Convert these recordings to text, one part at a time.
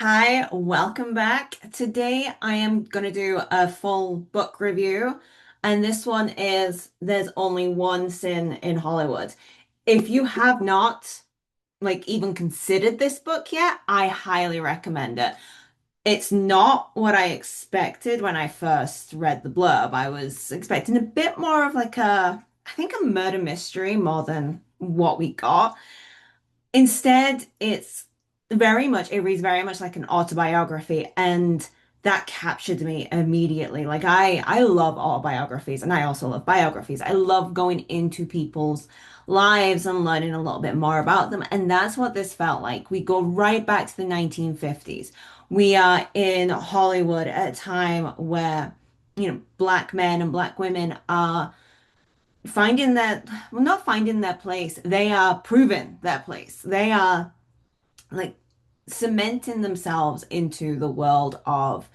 Hi, welcome back. Today I am going to do a full book review, and this one is There's Only One Sin in Hollywood. If you have not even considered this book yet, I highly recommend it. It's not what I expected when I first read the blurb. I was expecting a bit more of I think a murder mystery more than what we got. Instead, it reads very much like an autobiography, and that captured me immediately. I love autobiographies, and I also love biographies. I love going into people's lives and learning a little bit more about them, and that's what this felt like. We go right back to the 1950s. We are in Hollywood at a time where, black men and black women are not finding their place. They are proving their place. They are like cementing themselves into the world of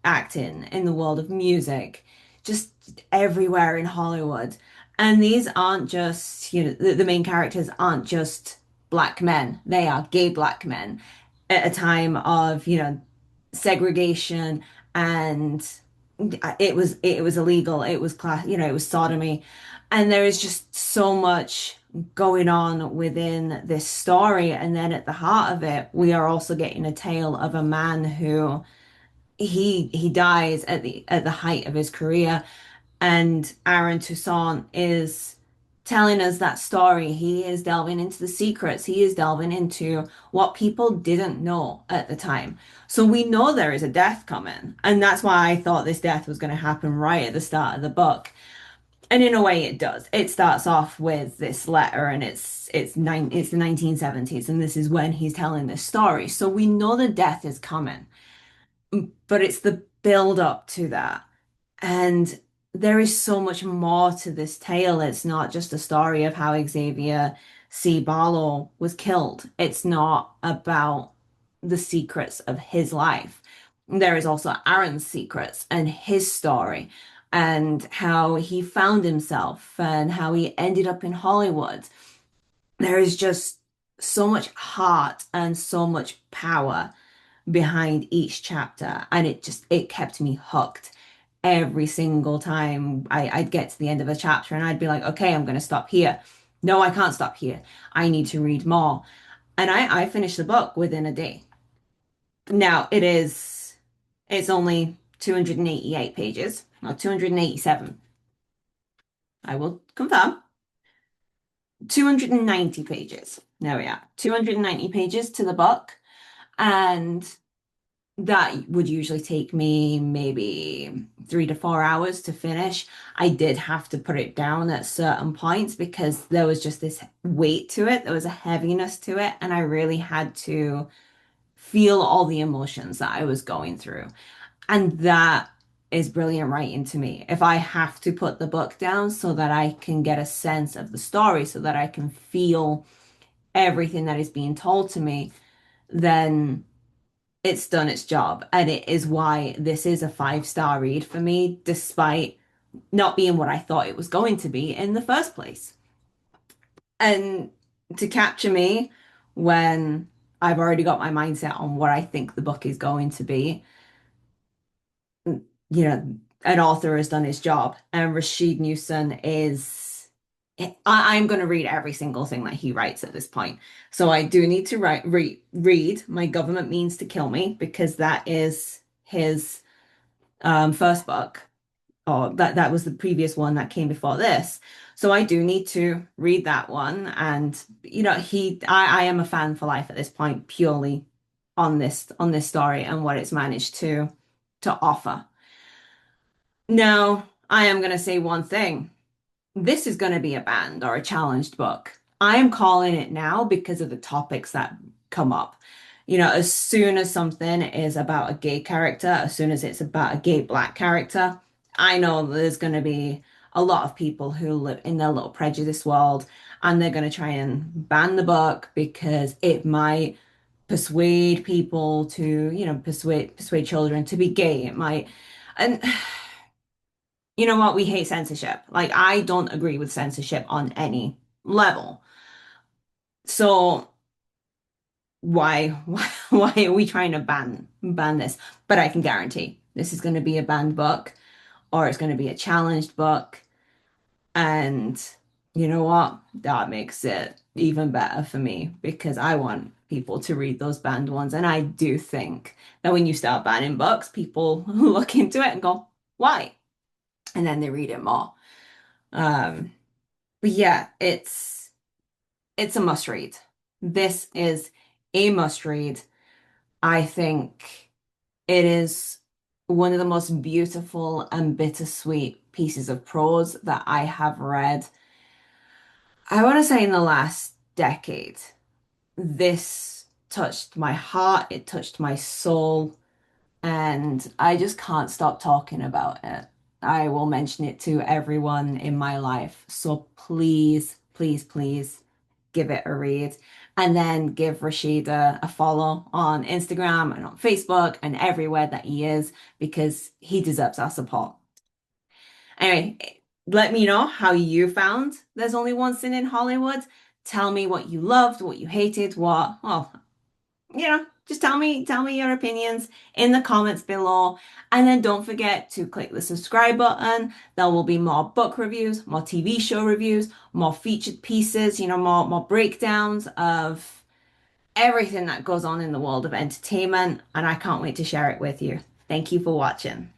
acting, in the world of music, just everywhere in Hollywood. And these aren't just, the main characters aren't just black men. They are gay black men at a time of, segregation, and it was illegal. It was class, it was sodomy. And there is just so much going on within this story. And then at the heart of it, we are also getting a tale of a man who he dies at the height of his career, and Aaron Toussaint is telling us that story. He is delving into the secrets. He is delving into what people didn't know at the time. So we know there is a death coming, and that's why I thought this death was going to happen right at the start of the book. And in a way, it does. It starts off with this letter, and it's the 1970s, and this is when he's telling this story. So we know the death is coming, but it's the build up to that. And there is so much more to this tale. It's not just a story of how Xavier C. Barlow was killed. It's not about the secrets of his life. There is also Aaron's secrets and his story, and how he found himself and how he ended up in Hollywood. There is just so much heart and so much power behind each chapter, and it kept me hooked every single time I'd get to the end of a chapter, and I'd be like, okay, I'm going to stop here. No, I can't stop here. I need to read more. And I finished the book within a day. Now it's only 288 pages, or 287. I will confirm. 290 pages. There we are. 290 pages to the book. And that would usually take me maybe 3 to 4 hours to finish. I did have to put it down at certain points because there was just this weight to it. There was a heaviness to it, and I really had to feel all the emotions that I was going through. And that is brilliant writing to me. If I have to put the book down so that I can get a sense of the story, so that I can feel everything that is being told to me, then it's done its job. And it is why this is a 5-star read for me, despite not being what I thought it was going to be in the first place. And to capture me when I've already got my mindset on what I think the book is going to be, an author has done his job. And Rasheed Newson I'm going to read every single thing that he writes at this point. So I do need to read My Government Means to Kill Me, because that is his first book, or that was the previous one that came before this. So I do need to read that one. And I am a fan for life at this point, purely on this story and what it's managed to offer. Now, I am going to say one thing. This is going to be a banned or a challenged book. I am calling it now because of the topics that come up. As soon as something is about a gay character, as soon as it's about a gay black character, I know there's going to be a lot of people who live in their little prejudice world, and they're going to try and ban the book because it might persuade people to, persuade children to be gay. It might, and you know what? We hate censorship. Like, I don't agree with censorship on any level. So why are we trying to ban this? But I can guarantee this is going to be a banned book or it's going to be a challenged book. And you know what? That makes it even better for me because I want people to read those banned ones. And I do think that when you start banning books, people look into it and go, why? And then they read it more. Um, but yeah, it's a must read. This is a must read. I think it is one of the most beautiful and bittersweet pieces of prose that I have read. I want to say in the last decade, this touched my heart, it touched my soul, and I just can't stop talking about it. I will mention it to everyone in my life. So please, please, please give it a read. And then give Rasheed a follow on Instagram and on Facebook and everywhere that he is because he deserves our support. Anyway, let me know how you found There's Only One Sin in Hollywood. Tell me what you loved, what you hated, well, just tell me your opinions in the comments below. And then don't forget to click the subscribe button. There will be more book reviews, more TV show reviews, more featured pieces, more breakdowns of everything that goes on in the world of entertainment. And I can't wait to share it with you. Thank you for watching.